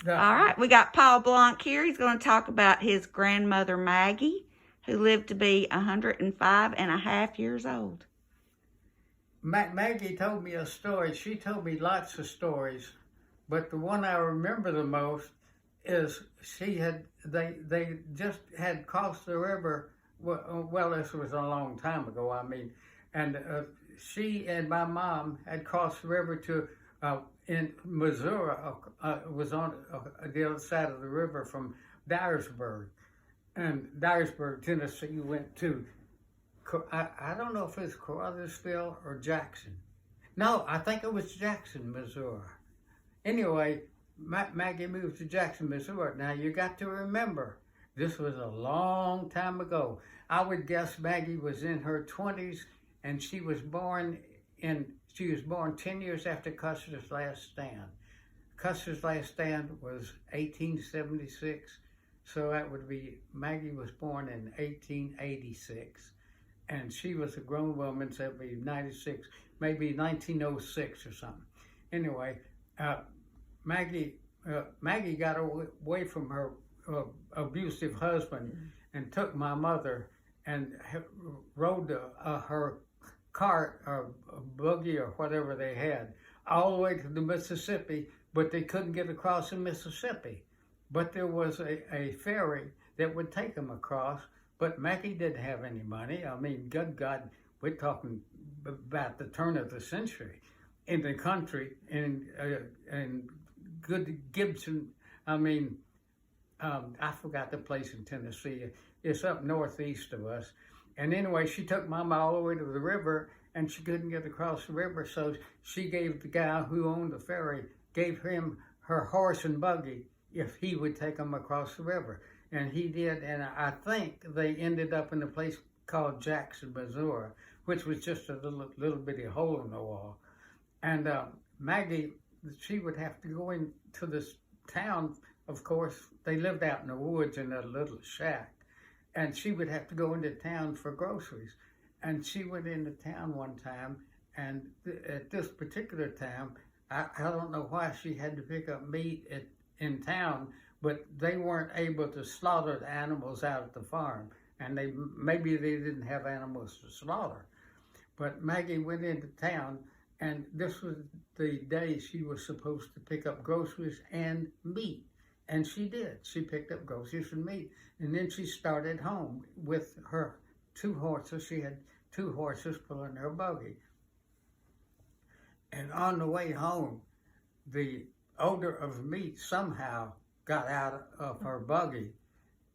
All right, we got Paul Blancq here. He's going to talk about his grandmother, Maggie, who lived to be 105 and a half years old. Maggie told me a story. She told me lots of stories, but the one I remember the most is they just had crossed the river. Well, this was a long time ago. I mean, and she and my mom had crossed the river to in Missouri. Was on the other side of the river from Dyersburg, and Dyersburg, Tennessee, went to. I don't know if it's Carruthersville or Jackson. No, I think it was Jackson, Missouri. Anyway, Maggie moved to Jackson, Missouri. Now, you got to remember, this was a long time ago. I would guess Maggie was in her 20s, and she was born 10 years after Custer's last stand. Custer's last stand was 1876, so that would be, Maggie was born in 1886. And she was a grown woman, so it'd be 96, maybe 1906 or something. Anyway, Maggie got away from her abusive husband and took my mother and rode her cart or buggy or whatever they had all the way to the Mississippi, but they couldn't get across the Mississippi. But there was a ferry that would take them across. But Maggie didn't have any money. I mean, good God, we're talking about the turn of the century in the country, and good Gibson. I mean, I forgot the place in Tennessee. It's up northeast of us. And anyway, she took Mama all the way to the river, and she couldn't get across the river, so she gave the guy who owned the ferry, gave him her horse and buggy if he would take them across the river. And he did, and I think they ended up in a place called Jackson, Missouri, which was just a little bitty hole in the wall. And Maggie, she would have to go into this town. Of course, they lived out in the woods in a little shack, and she would have to go into town for groceries. And she went into town one time, and at this particular time, I don't know why she had to pick up meat in town, but they weren't able to slaughter the animals out at the farm, and maybe they didn't have animals to slaughter. But Maggie went into town, and this was the day she was supposed to pick up groceries and meat, and she did. She picked up groceries and meat, and then she started home with her 2 horses. She had 2 horses pulling her buggy. And on the way home, the odor of meat somehow got out of her buggy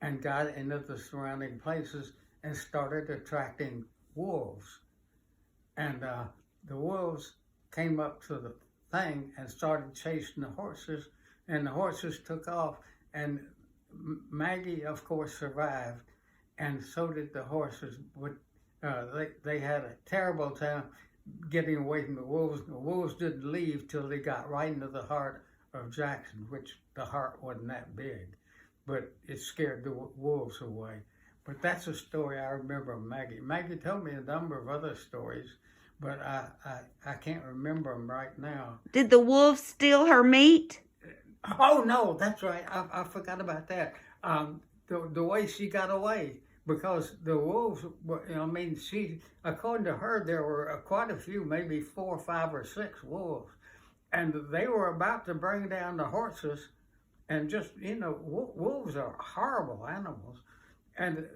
and got into the surrounding places and started attracting wolves. And the wolves came up to the thing and started chasing the horses, and the horses took off, and Maggie, of course, survived, and so did the horses. But they had a terrible time getting away from the wolves. The wolves didn't leave till they got right into the heart of Jackson, which the heart wasn't that big, but it scared the wolves away. But that's a story I remember of Maggie. Maggie told me a number of other stories, but I can't remember them right now. Did the wolves steal her meat? Oh, no, that's right. I forgot about that. The way she got away, because the wolves, I mean, according to her, there were quite a few, maybe 4, 5, or 6 wolves. And they were about to bring down the horses, and just, wolves are horrible animals. And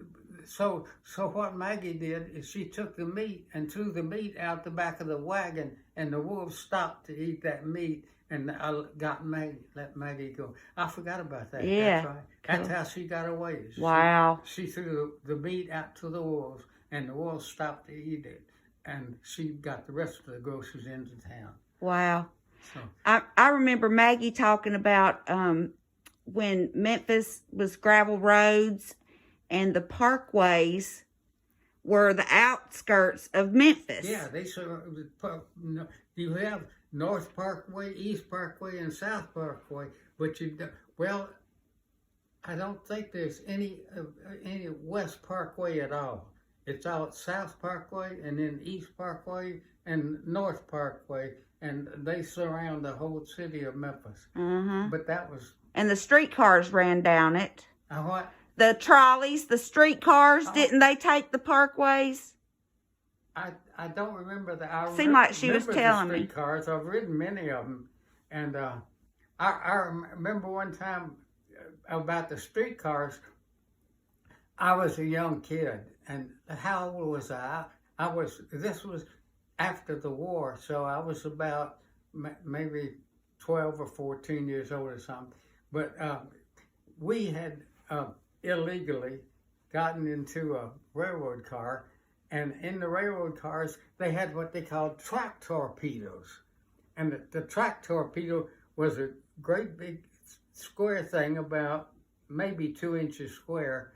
so what Maggie did is she took the meat and threw the meat out the back of the wagon, and the wolves stopped to eat that meat, and I let Maggie go. I forgot about that. Yeah. That's right. That's how she got away. Wow. She threw the meat out to the wolves, and the wolves stopped to eat it, and she got the rest of the groceries into town. Wow. So. I remember Maggie talking about when Memphis was gravel roads and the parkways were the outskirts of Memphis. Yeah, you have North Parkway, East Parkway, and South Parkway, but I don't think there's any West Parkway at all. It's all South Parkway, and then East Parkway, and North Parkway, and they surround the whole city of Memphis. Mm-hmm. But that was And the streetcars ran down it. what? The trolleys, the streetcars, Oh. didn't they take the parkways? I don't remember that. I Seemed like she was remember telling the me. streetcars. I've ridden many of them, and I remember one time about the streetcars. I was a young kid, and how old was I? This was after the war, so I was about maybe 12 or 14 years old or something. But we had illegally gotten into a railroad car, and in the railroad cars, they had what they called track torpedoes. And the track torpedo was a great big square thing, about maybe 2 inches square,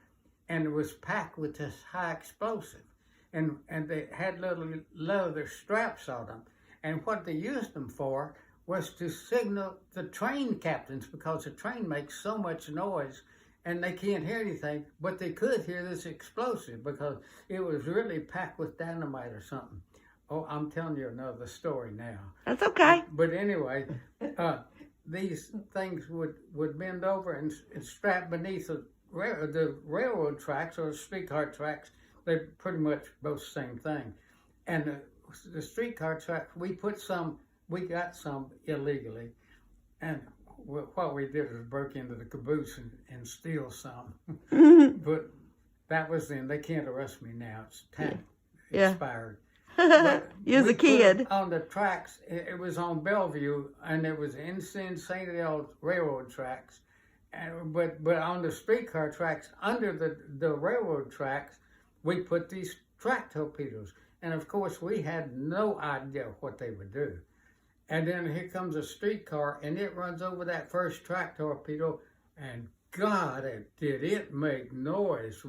and it was packed with this high explosive. And they had little leather straps on them. And what they used them for was to signal the train captains, because the train makes so much noise and they can't hear anything, but they could hear this explosive because it was really packed with dynamite or something. Oh, I'm telling you another story now. That's okay. But anyway, these things would bend over and strap beneath the railroad tracks or streetcar tracks. They're pretty much both the same thing. And the streetcar tracks, we got some illegally. And what we did was broke into the caboose and steal some. But that was then. They can't arrest me now. It's time expired. You was a kid. On the tracks, it was on Bellevue, and it was in St. L's railroad tracks. But on the streetcar tracks, under the railroad tracks, we put these track torpedoes. And of course, we had no idea what they would do. And then here comes a streetcar, and it runs over that first track torpedo, and God, did it make noise.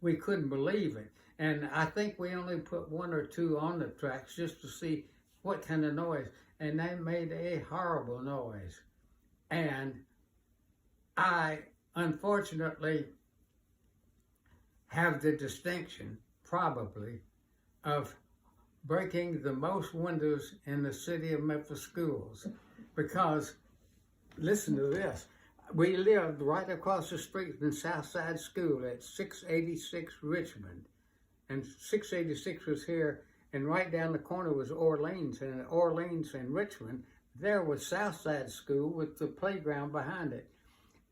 We couldn't believe it. And I think we only put 1 or 2 on the tracks just to see what kind of noise. And they made a horrible noise. And I, unfortunately, have the distinction, probably, of breaking the most windows in the city of Memphis schools. Because, listen to this, we lived right across the street from Southside School at 686 Richmond. And 686 was here, and right down the corner was Orleans. And at Orleans and Richmond, there was Southside School with the playground behind it.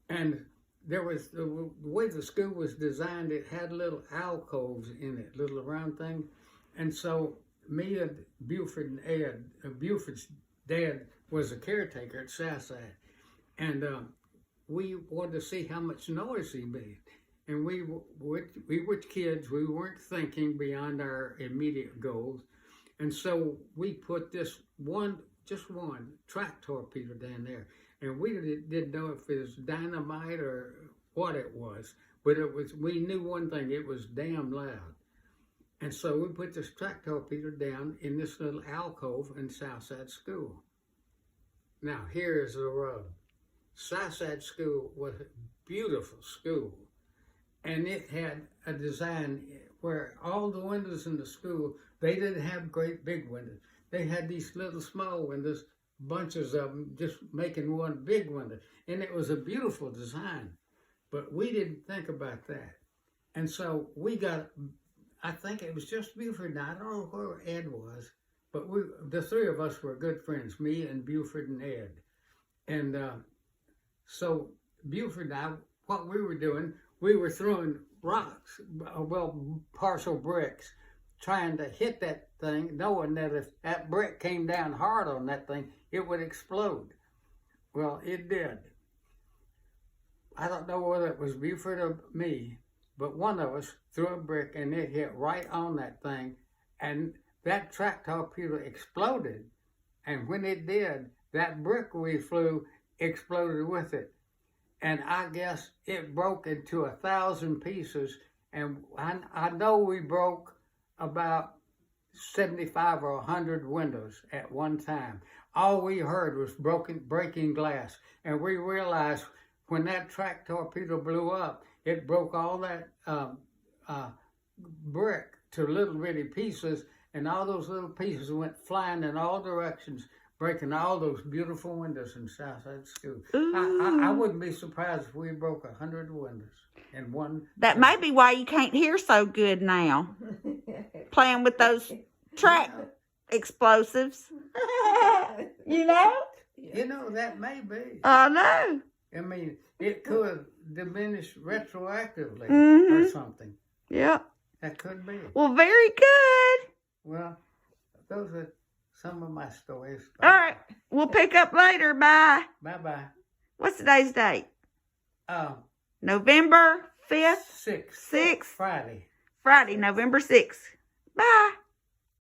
And there was, the way the school was designed, it had little alcoves in it, little round things. And so me and Buford and Ed, Buford's dad was a caretaker at Southside. And we wanted to see how much noise he made. And we were kids, we weren't thinking beyond our immediate goals. And so we put this just one track torpedo down there. And we didn't know if it was dynamite or what it was. But we knew one thing, it was damn loud. And so we put this track torpedo down in this little alcove in Southside School. Now, here's the rub. Southside School was a beautiful school. And it had a design where all the windows in the school, they didn't have great big windows. They had these little small windows, bunches of them, just making one big window. And it was a beautiful design. But we didn't think about that. And so we got, I think it was just Buford and I don't know where Ed was, but the 3 of us were good friends, me and Buford and Ed. And so Buford and I, what we were doing, we were throwing rocks, partial bricks, trying to hit that thing, knowing that if that brick came down hard on that thing, it would explode. Well, it did. I don't know whether it was Buford or me, but one of us threw a brick and it hit right on that thing, and that track torpedo exploded. And when it did, that brick we flew exploded with it. And I guess it broke into 1,000 pieces. And I know we broke about 75 or 100 windows at one time. All we heard was breaking glass. And we realized when that track torpedo blew up, it broke all that brick to little bitty pieces. And all those little pieces went flying in all directions. breaking all those beautiful windows in Southside School. Ooh. I wouldn't be surprised if we broke 100 windows in one. That may be why you can't hear so good now. Playing with those track explosives. You know? You know, that may be. I know. I mean, it could diminish retroactively Mhm. or something. Yep. That could be. Well, very good. Well, those are some of my stories. All right. We'll pick up later. Bye. Bye-bye. What's today's date? Um, November 5th? 6th. 6th. Friday. Friday, November 6th. Bye.